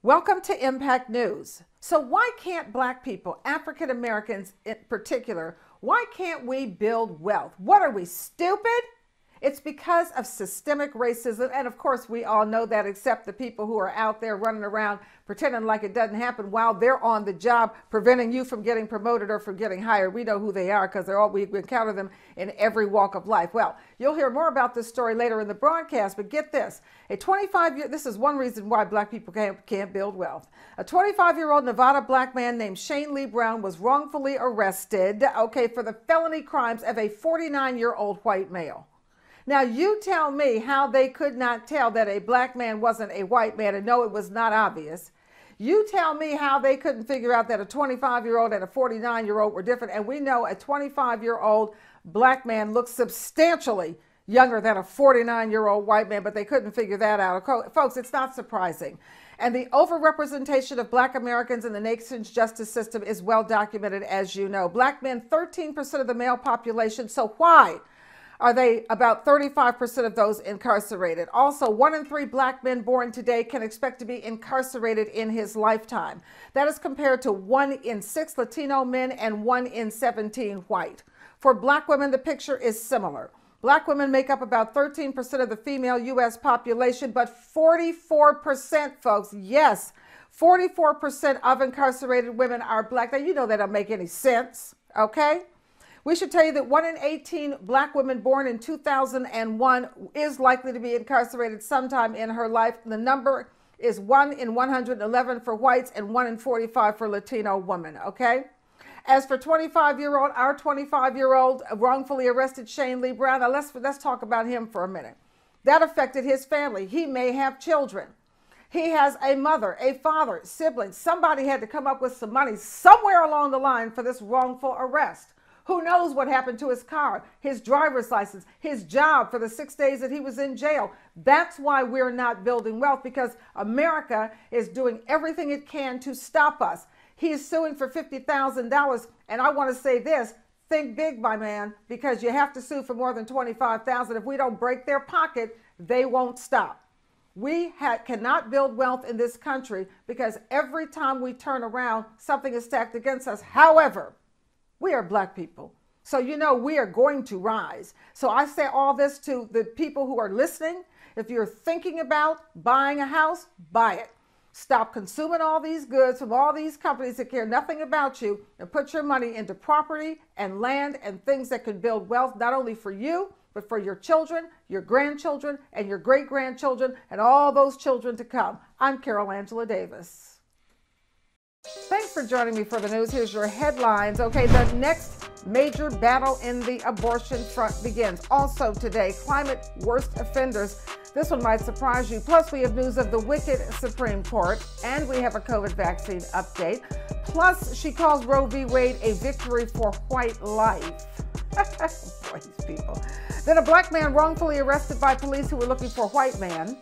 Welcome to Impact News. So why can't Black people, African Americans in particular, why can't we build wealth? What are we, stupid? It's because of systemic racism. And of course, we all know that, except the people who are out there running around pretending like it doesn't happen while they're on the job, preventing you from getting promoted or from getting hired. We know who they are because we encounter them in every walk of life. Well, you'll hear more about this story later in the broadcast, but get this. This is one reason why Black people can't build wealth. A 25-year-old Nevada Black man named Shane Lee Brown was wrongfully arrested, for the felony crimes of a 49-year-old white male. Now, you tell me how they could not tell that a black man wasn't a white man and no, it was not obvious. You tell me how they couldn't figure out that a 25-year-old and a 49-year-old were different. And we know a 25-year-old black man looks substantially younger than a 49-year-old white man, but they couldn't figure that out. Folks, it's not surprising. And the overrepresentation of Black Americans in the nation's justice system is well documented, as you know. Black men, 13% of the male population. So why are they about 35% of those incarcerated? Also, 1 in 3 Black men born today can expect to be incarcerated in his lifetime. That is compared to 1 in 6 Latino men and 1 in 17 white. For Black women, the picture is similar. Black women make up about 13% of the female U.S. population, but 44%, folks, yes, 44% of incarcerated women are Black. Now, you know that don't make any sense, okay? We should tell you that 1 in 18 Black women born in 2001 is likely to be incarcerated sometime in her life. The number is 1 in 111 for whites and 1 in 45 for Latino women, okay? As for our 25-year-old wrongfully arrested Shane Lee Brown, now let's talk about him for a minute. That affected his family. He may have children. He has a mother, a father, siblings. Somebody had to come up with some money somewhere along the line for this wrongful arrest. Who knows what happened to his car, his driver's license, his job for the 6 days that he was in jail. That's why we're not building wealth, because America is doing everything it can to stop us. He is suing for $50,000. And I want to say this, think big, my man, because you have to sue for more than $25,000. If we don't break their pocket, they won't stop. We cannot build wealth in this country because every time we turn around, something is stacked against us. However, we are Black people. So, we are going to rise. So I say all this to the people who are listening. If you're thinking about buying a house, buy it. Stop consuming all these goods from all these companies that care nothing about you, and put your money into property and land and things that can build wealth, not only for you, but for your children, your grandchildren, and your great-grandchildren, and all those children to come. I'm Carol Angela Davis. Thanks for joining me for the news. Here's your headlines. The next major battle in the abortion front begins. Also today, climate worst offenders. This one might surprise you. Plus, we have news of the wicked Supreme Court, and we have a COVID vaccine update. Plus, she calls Roe v. Wade a victory for white life. Boy, these people. Then a Black man wrongfully arrested by police who were looking for a white man.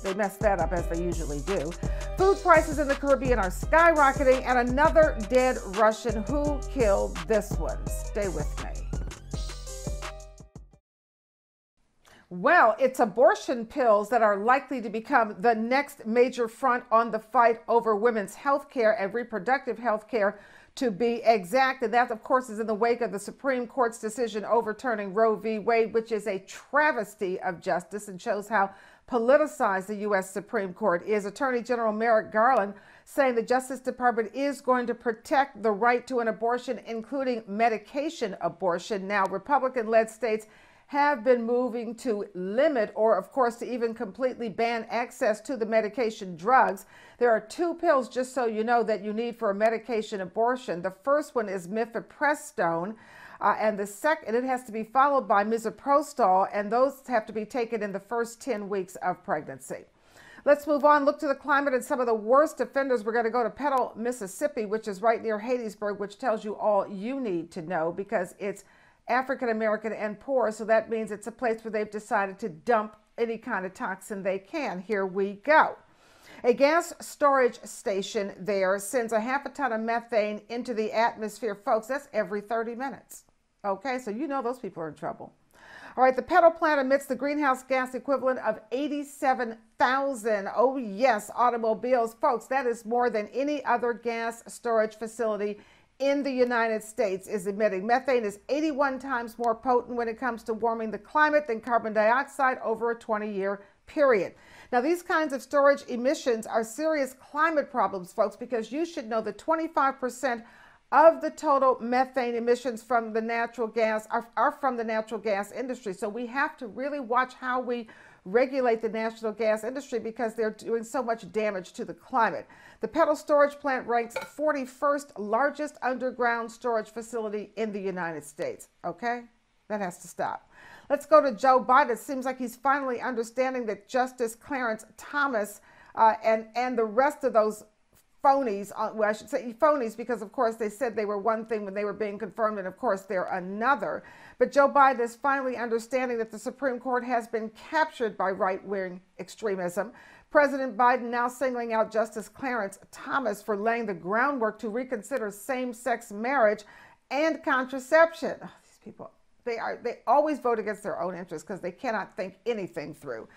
They messed that up, as they usually do. Food prices in the Caribbean are skyrocketing, and another dead Russian. Who killed this one? Stay with me. Well, it's abortion pills that are likely to become the next major front on the fight over women's health care and reproductive health care, to be exact. And that, of course, is in the wake of the Supreme Court's decision overturning Roe v. Wade, which is a travesty of justice and shows how politicized the U.S. Supreme Court is. Attorney General Merrick Garland saying the Justice Department is going to protect the right to an abortion, including medication abortion. Now, Republican-led states have been moving to limit, or of course to even completely ban, access to the medication drugs. There are 2 pills, just so you know, that you need for a medication abortion. The first one is mifepristone, and the second, it has to be followed by misoprostol, and those have to be taken in the first 10 weeks of pregnancy. Let's move on, look to the climate and some of the worst offenders. We're going to go to Petal, Mississippi, which is right near Hattiesburg, which tells you all you need to know because it's African American and poor, so that means it's a place where they've decided to dump any kind of toxin they can. Here we go. A gas storage station there sends a half a ton of methane into the atmosphere. Folks, that's every 30 minutes. Okay, so you know those people are in trouble. All right, the petrol plant emits the greenhouse gas equivalent of 87,000, oh yes, automobiles. Folks, that is more than any other gas storage facility in the United States is emitting. Methane is 81 times more potent when it comes to warming the climate than carbon dioxide over a 20-year period. Now, these kinds of storage emissions are serious climate problems, folks, because you should know that 25% of the total methane emissions from the natural gas are from the natural gas industry. So we have to really watch how we regulate the natural gas industry because they're doing so much damage to the climate. The petrol storage plant ranks 41st largest underground storage facility in the United States. Okay? That has to stop. Let's go to Joe Biden. It seems like he's finally understanding that Justice Clarence Thomas and the rest of those phonies, well, I should say phonies because, of course, they said they were one thing when they were being confirmed, and, of course, they're another. But Joe Biden is finally understanding that the Supreme Court has been captured by right-wing extremism. President Biden now singling out Justice Clarence Thomas for laying the groundwork to reconsider same-sex marriage and contraception. Oh, these people, they always vote against their own interests because they cannot think anything through.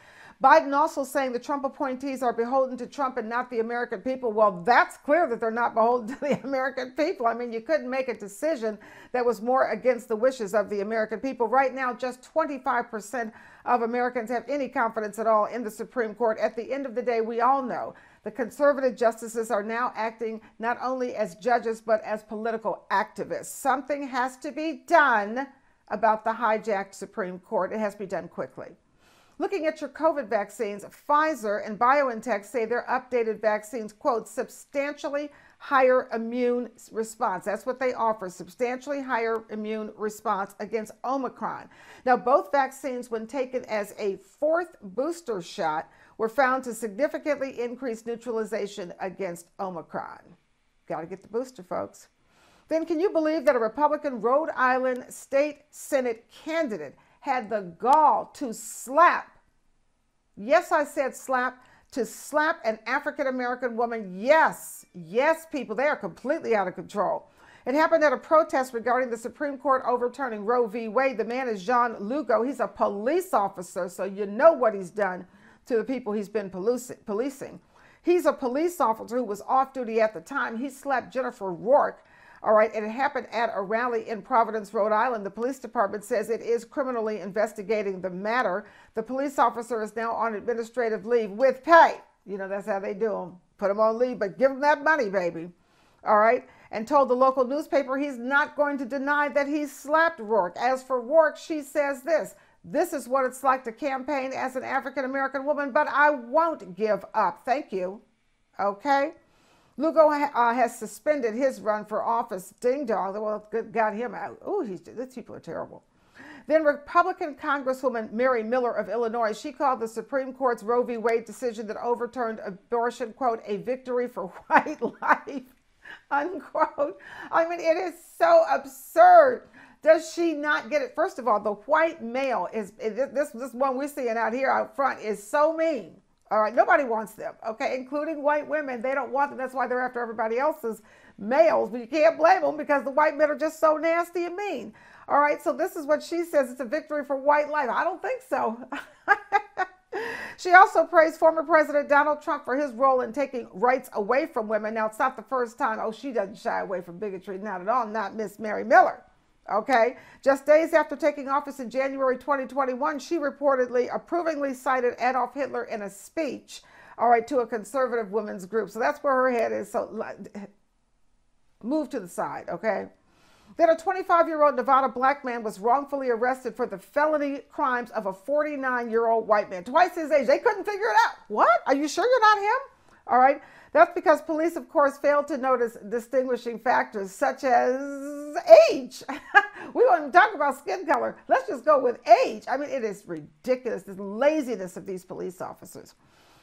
Biden also saying the Trump appointees are beholden to Trump and not the American people. Well, that's clear that they're not beholden to the American people. I mean, you couldn't make a decision that was more against the wishes of the American people. Right now, just 25% of Americans have any confidence at all in the Supreme Court. At the end of the day, we all know the conservative justices are now acting not only as judges, but as political activists. Something has to be done about the hijacked Supreme Court. It has to be done quickly. Looking at your COVID vaccines, Pfizer and BioNTech say their updated vaccines, quote, substantially higher immune response. That's what they offer, substantially higher immune response against Omicron. Now, both vaccines, when taken as a fourth booster shot, were found to significantly increase neutralization against Omicron. Got to get the booster, folks. Then can you believe that a Republican Rhode Island State Senate candidate had the gall to slap, yes, I said slap, to slap an African-American woman? Yes, yes, people, they are completely out of control. It happened at a protest regarding the Supreme Court overturning Roe v. Wade. The man is John Lugo. He's a police officer, so you know what he's done to the people he's been policing. He's a police officer who was off duty at the time. He slapped Jennifer Rourke. All right, and it happened at a rally in Providence, Rhode Island. The police department says it is criminally investigating the matter. The police officer is now on administrative leave with pay. You know, that's how they do them. Put them on leave, but give them that money, baby. All right, and told the local newspaper he's not going to deny that he slapped Rourke. As for Rourke, she says this is what it's like to campaign as an African-American woman, but I won't give up. Thank you. Okay. Lugo has suspended his run for office. Ding dong. Well, got him out. Oh, these people are terrible. Then Republican Congresswoman Mary Miller of Illinois, she called the Supreme Court's Roe v. Wade decision that overturned abortion, quote, a victory for white life, unquote. I mean, it is so absurd. Does she not get it? First of all, the white male is, this one we're seeing out here out front is so mean. All right, nobody wants them, okay, including white women. They don't want them. That's why they're after everybody else's males. But you can't blame them because the white men are just so nasty and mean. All right, so this is what she says. It's a victory for white life. I don't think so. She also praised former President Donald Trump for his role in taking rights away from women. Now, it's not the first time. Oh, she doesn't shy away from bigotry. Not at all. Not Miss Mary Miller. Okay, just days after taking office in January 2021, she reportedly approvingly cited Adolf Hitler in a speech, all right, to a conservative women's group. So that's where her head is. So move to the side, okay? Then a 25-year-old Nevada black man was wrongfully arrested for the felony crimes of a 49-year-old white man, twice his age. They couldn't figure it out. What? Are you sure you're not him? All right. That's because police, of course, failed to notice distinguishing factors such as age. We won't even talk about skin color. Let's just go with age. I mean, it is ridiculous, this laziness of these police officers.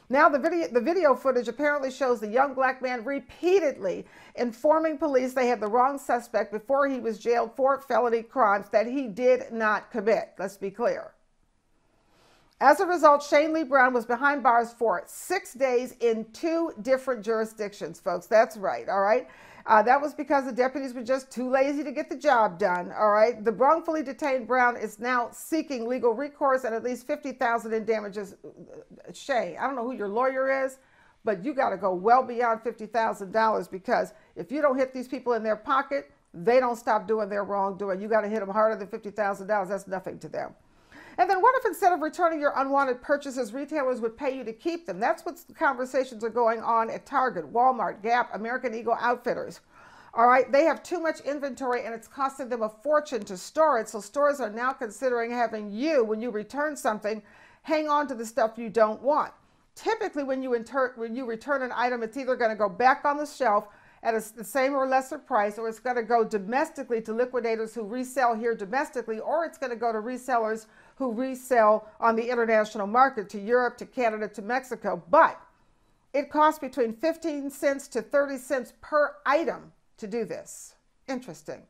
Now, the video footage apparently shows the young black man repeatedly informing police they had the wrong suspect before he was jailed for felony crimes that he did not commit. Let's be clear. As a result, Shane Lee Brown was behind bars for 6 days in 2 different jurisdictions, folks. That's right, all right? That was because the deputies were just too lazy to get the job done. All right. The wrongfully detained Brown is now seeking legal recourse and at least $50,000 in damages. Shay, I don't know who your lawyer is, but you got to go well beyond $50,000, because if you don't hit these people in their pocket, they don't stop doing their wrongdoing. You got to hit them harder than $50,000. That's nothing to them. And then what if instead of returning your unwanted purchases, retailers would pay you to keep them? That's what the conversations are going on at Target, Walmart, Gap, American Eagle Outfitters. All right, they have too much inventory and it's costing them a fortune to store it. So stores are now considering having you, when you return something, hang on to the stuff you don't want. Typically, when you return an item, it's either going to go back on the shelf at the same or lesser price, or it's going to go domestically to liquidators who resell here domestically, or it's going to go to resellers who resell on the international market to Europe, to Canada, to Mexico. But it costs between 15 cents to 30 cents per item to do this. Interesting.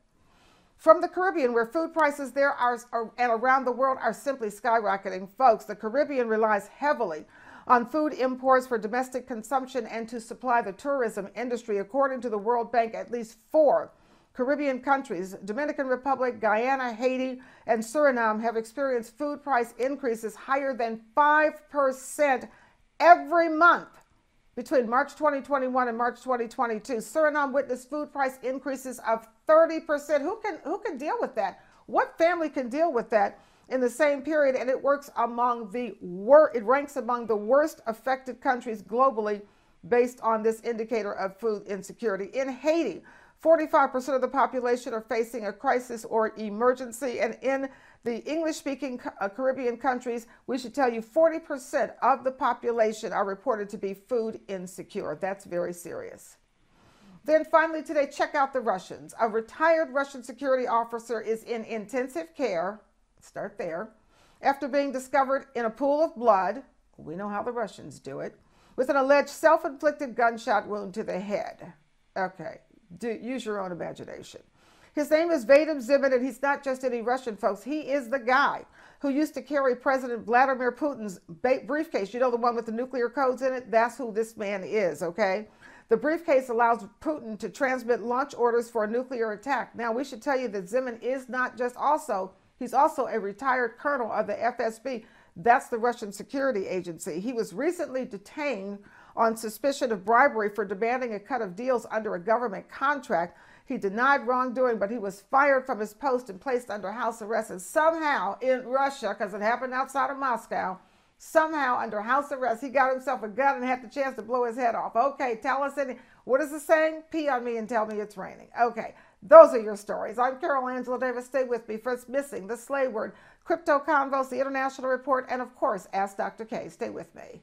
From the Caribbean, where food prices there are and around the world are simply skyrocketing, folks, the Caribbean relies heavily on food imports for domestic consumption and to supply the tourism industry. According to the World Bank, at least 4 Caribbean countries, Dominican Republic, Guyana, Haiti, and Suriname, have experienced food price increases higher than 5% every month between March 2021 and March 2022. Suriname witnessed food price increases of 30%. Who can deal with that? What family can deal with that in the same period? And it ranks among the worst affected countries globally based on this indicator of food insecurity. In Haiti, 45% of the population are facing a crisis or emergency. And in the English-speaking Caribbean countries, we should tell you 40% of the population are reported to be food insecure. That's very serious. Then finally today, check out the Russians. A retired Russian security officer is in intensive care. Start there. After being discovered in a pool of blood, we know how the Russians do it, with an alleged self-inflicted gunshot wound to the head. Okay, use your own imagination. His name is Vadim Zimin, and he's not just any Russian, folks. He is the guy who used to carry President Vladimir Putin's briefcase. You know, the one with the nuclear codes in it? That's who this man is, okay? The briefcase allows Putin to transmit launch orders for a nuclear attack. Now, we should tell you that Zimin is not just he's also a retired colonel of the FSB. That's the Russian security agency. He was recently detained on suspicion of bribery for demanding a cut of deals under a government contract. He denied wrongdoing, but he was fired from his post and placed under house arrest. And somehow in Russia, because it happened outside of Moscow, somehow under house arrest, he got himself a gun and had the chance to blow his head off. Okay, tell us what is the saying? Pee on me and tell me it's raining. Okay, those are your stories. I'm Carol Angela Davis. Stay with me for It's Missing, the Slay Word, Crypto Convos, the International Report, and of course, Ask Dr. K. Stay with me.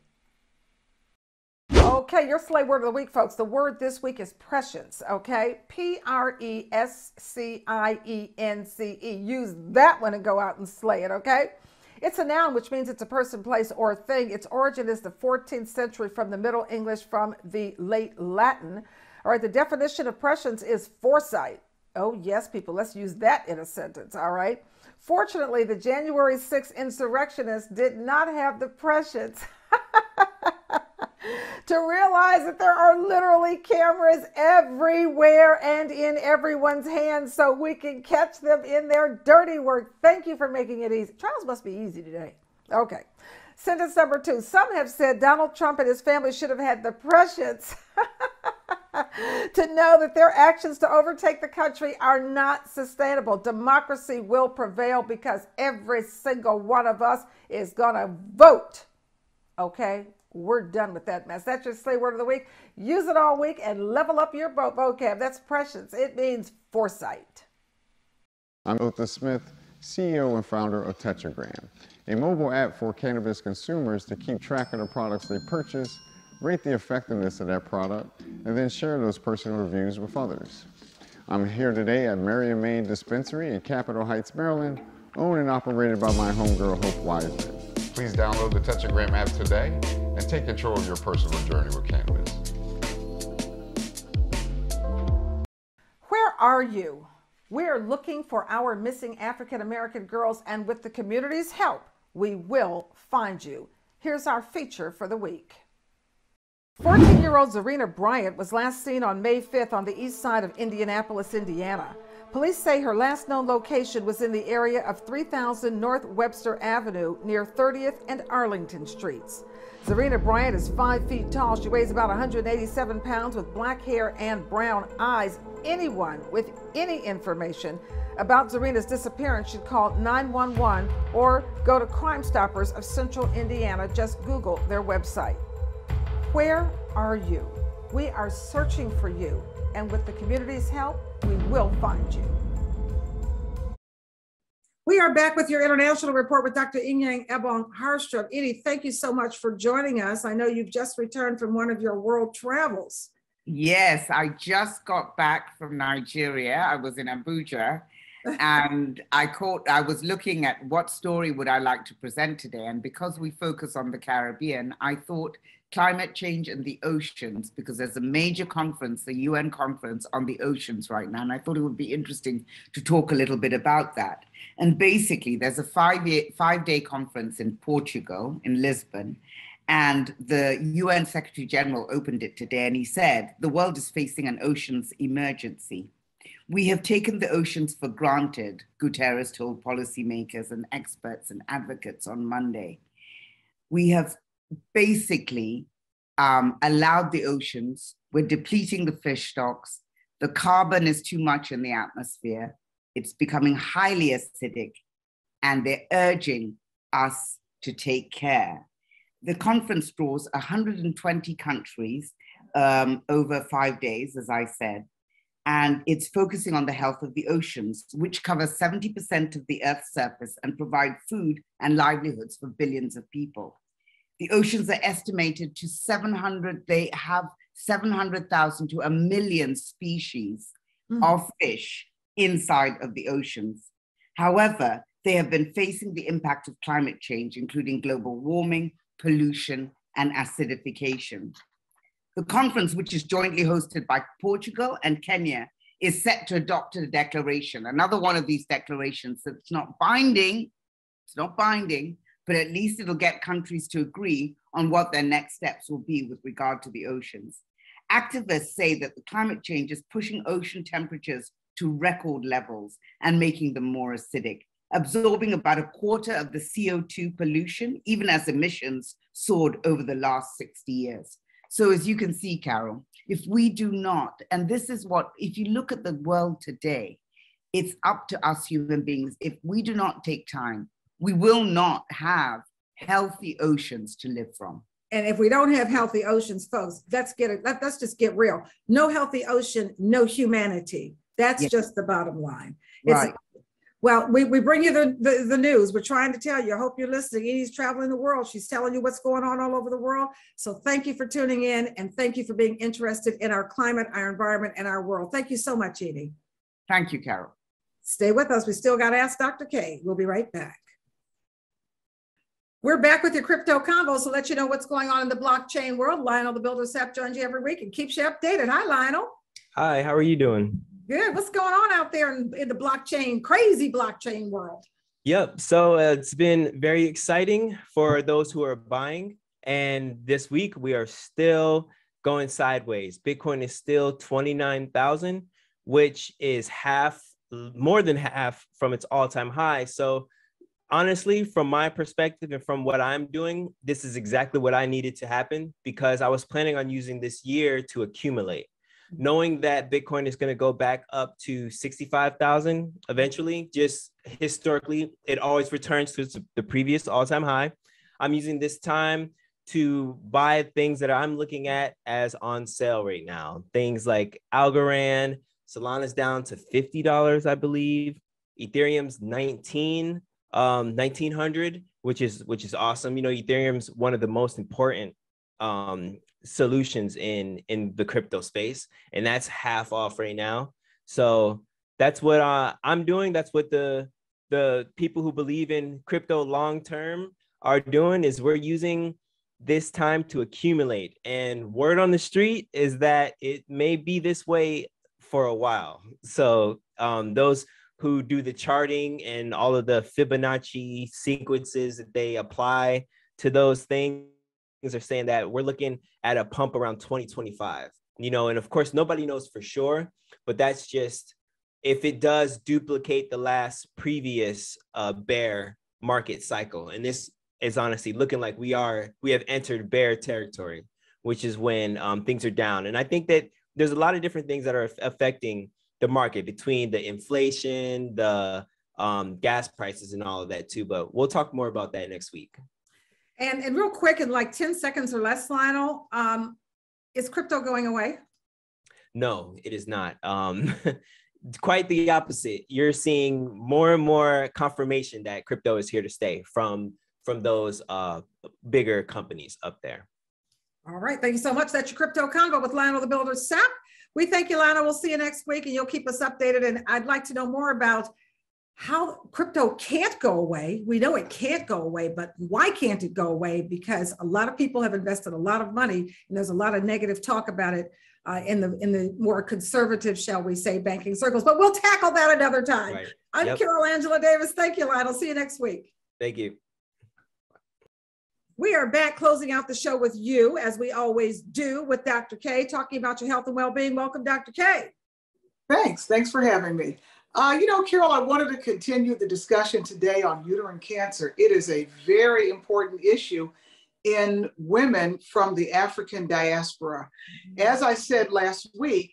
Okay, your slay word of the week, folks. The word this week is prescience, okay? Prescience. Use that one and go out and slay it, okay? It's a noun, which means it's a person, place, or thing. Its origin is the 14th century from the Middle English, from the late Latin. All right, the definition of prescience is foresight. Oh, yes, people, let's use that in a sentence, all right? Fortunately, the January 6th insurrectionists did not have the prescience to realize that there are literally cameras everywhere and in everyone's hands so we can catch them in their dirty work. Thank you for making it easy. Trials must be easy today. Okay. Sentence number 2. Some have said Donald Trump and his family should have had the prescience to know that their actions to overtake the country are not sustainable. Democracy will prevail because every single one of us is going to vote. Okay? We're done with that mess. That's your slay word of the week. Use it all week and level up your vocab. That's prescience. It means foresight. I'm Otha Smith, CEO and founder of Tetragram, a mobile app for cannabis consumers to keep track of the products they purchase, rate the effectiveness of that product, and then share those personal reviews with others. I'm here today at Marion Main Dispensary in Capitol Heights, Maryland, owned and operated by my homegirl, Hope Wiseman. Please download the Tetragram app today and take control of your personal journey with cannabis. Where are you? We're looking for our missing African American girls, and with the community's help, we will find you. Here's our feature for the week. 14-year-old Zarina Bryant was last seen on May 5th on the east side of Indianapolis, Indiana. Police say her last known location was in the area of 3000 North Webster Avenue near 30th and Arlington Streets. Zarina Bryant is 5 feet tall. She weighs about 187 pounds with black hair and brown eyes. Anyone with any information about Zarina's disappearance should call 911 or go to Crime Stoppers of Central Indiana. Just Google their website. Where are you? We are searching for you, and with the community's help, we will find you. We are back with your international report with Dr. Inyang Ebong Harstrup. Edie, thank you so much for joining us. I know you've just returned from one of your world travels. Yes, I just got back from Nigeria. I was in Abuja, and I was looking at what story would I like to present today. And because we focus on the Caribbean, I thought climate change and the oceans, because there's a major conference, the UN conference on the oceans right now. And I thought it would be interesting to talk a little bit about that. And basically, there's a five-day conference in Portugal, in Lisbon. And the UN Secretary General opened it today, and he said, the world is facing an oceans emergency. We have taken the oceans for granted, Guterres told policymakers and experts and advocates on Monday. We have basically allowed the oceans, we're depleting the fish stocks, the carbon is too much in the atmosphere, it's becoming highly acidic, and they're urging us to take care. The conference draws 120 countries over 5 days, as I said, and it's focusing on the health of the oceans, which cover 70% of the Earth's surface and provide food and livelihoods for billions of people. The oceans are estimated to they have 700,000 to 1 million species of fish inside of the oceans. However, they have been facing the impact of climate change, including global warming, pollution, and acidification. The conference, which is jointly hosted by Portugal and Kenya, is set to adopt a declaration, another one of these declarations that's not binding, but at least it'll get countries to agree on what their next steps will be with regard to the oceans. Activists say that the climate change is pushing ocean temperatures to record levels and making them more acidic, absorbing about a quarter of the CO2 pollution, even as emissions soared over the last 60 years. So as you can see, Carol, if we do not, and this is what, if you look at the world today, it's up to us human beings. If we do not take time, we will not have healthy oceans to live from. And if we don't have healthy oceans, folks, let's just get real. No healthy ocean, no humanity. That's just the bottom line. Right. Well, we bring you the news. We're trying to tell you. I hope you're listening. Edie's traveling the world. She's telling you what's going on all over the world. So thank you for tuning in, and thank you for being interested in our climate, our environment, and our world. Thank you so much, Edie. Thank you, Carol. Stay with us. We still got to ask Dr. K. We'll be right back. We're back with your crypto convo, so let you know what's going on in the blockchain world. Lionel, the Builder Sap, joins you every week and keeps you updated. Hi, Lionel. Hi, how are you doing? Good. What's going on out there in the blockchain, crazy blockchain world? Yep. So it's been very exciting for those who are buying. And this week we are still going sideways. Bitcoin is still 29,000, which is more than half from its all-time high. So honestly, from my perspective and from what I'm doing, this is exactly what I needed to happen, because I was planning on using this year to accumulate. Knowing that Bitcoin is going to go back up to 65,000 eventually, just historically, it always returns to the previous all-time high. I'm using this time to buy things that I'm looking at as on sale right now. Things like Algorand, Solana's down to $50, I believe. Ethereum's 1900, which is awesome. You know, Ethereum's one of the most important solutions in the crypto space, and that's half off right now. So that's what I'm doing. That's what the people who believe in crypto long term are doing, is we're using this time to accumulate. And word on the street is that it may be this way for a while. So those who do the charting and all of the Fibonacci sequences that they apply to those things are saying that we're looking at a pump around 2025, you know, and of course, nobody knows for sure, but that's just, if it does duplicate the last previous bear market cycle. And this is honestly looking like we have entered bear territory, which is when things are down. And I think that there's a lot of different things that are affecting the market, between the inflation, the gas prices and all of that too. But we'll talk more about that next week. And real quick, in like 10 seconds or less, Lionel, is crypto going away? No, it is not. Quite the opposite. You're seeing more and more confirmation that crypto is here to stay from those bigger companies up there. All right. Thank you so much. That's your Crypto Convo with Lionel the Builder Sapp. We thank you, Lionel. We'll see you next week, and you'll keep us updated. And I'd like to know more about how crypto can't go away. We know it can't go away, but why can't it go away? Because a lot of people have invested a lot of money, and there's a lot of negative talk about it in the more conservative, shall we say, banking circles. But we'll tackle that another time. Right. I'm Carol Angela Davis. Thank you, Lionel. See you next week. Thank you. We are back closing out the show with you, as we always do, with Dr. K, talking about your health and well-being. Welcome, Dr. K. Thanks for having me. You know, Carol, I wanted to continue the discussion today on uterine cancer. It is a very important issue in women from the African diaspora. As I said last week,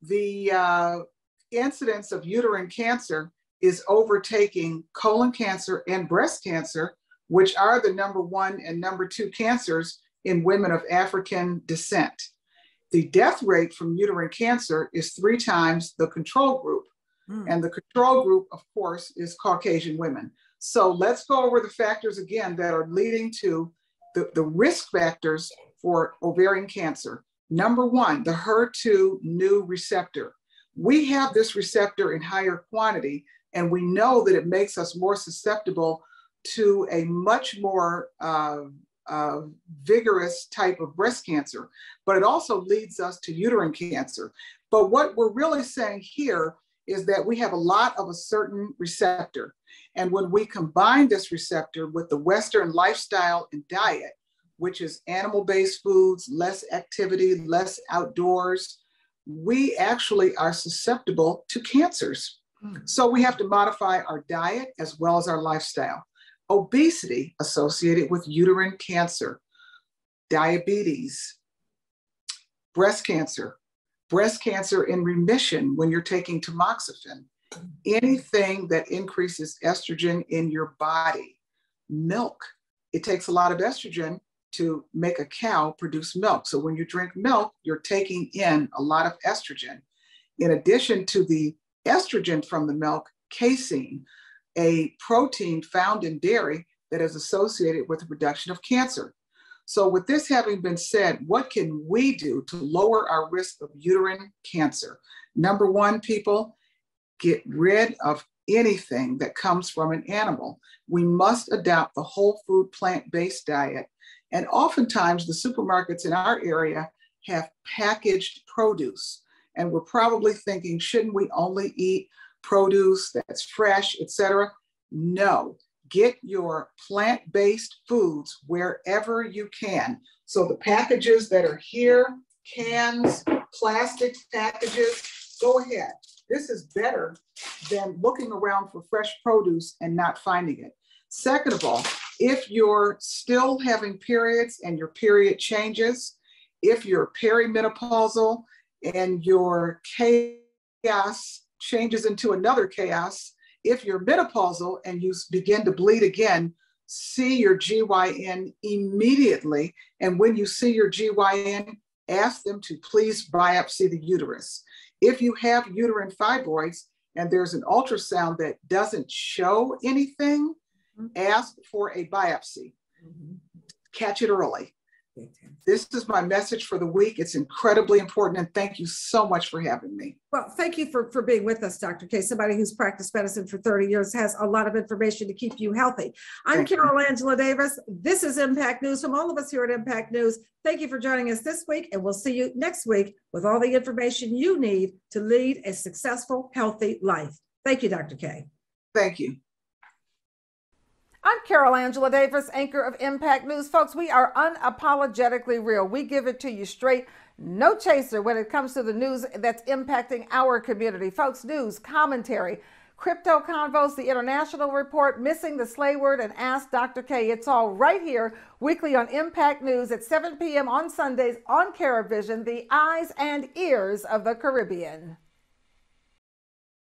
the incidence of uterine cancer is overtaking colon cancer and breast cancer, which are the #1 and #2 cancers in women of African descent. The death rate from uterine cancer is 3 times the control group. And the control group, of course, is Caucasian women. So let's go over the factors again that are leading to the risk factors for ovarian cancer. #1, the HER2 new receptor. We have this receptor in higher quantity, and we know that it makes us more susceptible to a much more vigorous type of breast cancer, but it also leads us to uterine cancer. But what we're really saying here is that we have a lot of a certain receptor. And when we combine this receptor with the Western lifestyle and diet, which is animal-based foods, less activity, less outdoors, we actually are susceptible to cancers. So we have to modify our diet as well as our lifestyle. Obesity associated with uterine cancer, diabetes, breast cancer in remission when you're taking tamoxifen, anything that increases estrogen in your body. Milk, it takes a lot of estrogen to make a cow produce milk. So when you drink milk, you're taking in a lot of estrogen. In addition to the estrogen from the milk, casein, a protein found in dairy that is associated with the reduction of cancer. So with this having been said, what can we do to lower our risk of uterine cancer? #1, people, get rid of anything that comes from an animal. We must adopt the whole food plant-based diet. And oftentimes the supermarkets in our area have packaged produce. And we're probably thinking, shouldn't we only eat produce that's fresh, etc.? No. Get your plant-based foods wherever you can. So the packages that are here, cans, plastic packages, go ahead. This is better than looking around for fresh produce and not finding it. Second of all, if you're still having periods and your period changes, if you're perimenopausal and your chaos changes into another chaos, if you're menopausal and you begin to bleed again, see your GYN immediately. And when you see your GYN, ask them to please biopsy the uterus. If you have uterine fibroids and there's an ultrasound that doesn't show anything, ask for a biopsy. Catch it early. This is my message for the week. It's incredibly important, and thank you so much for having me. Well, thank you for being with us, Dr. K. Somebody who's practiced medicine for 30 years has a lot of information to keep you healthy. I'm Carol Angela Davis. This is Impact News from all of us here at Impact News. Thank you for joining us this week, and we'll see you next week with all the information you need to lead a successful, healthy life. Thank you, Dr. K. Thank you. I'm Carol Angela Davis, anchor of Impact News. Folks, we are unapologetically real. We give it to you straight, no chaser when it comes to the news that's impacting our community. Folks, news, commentary, crypto convos, the international report, missing the slay word, and Ask Dr. K. It's all right here weekly on Impact News at 7 p.m. on Sundays on CareVision, the eyes and ears of the Caribbean.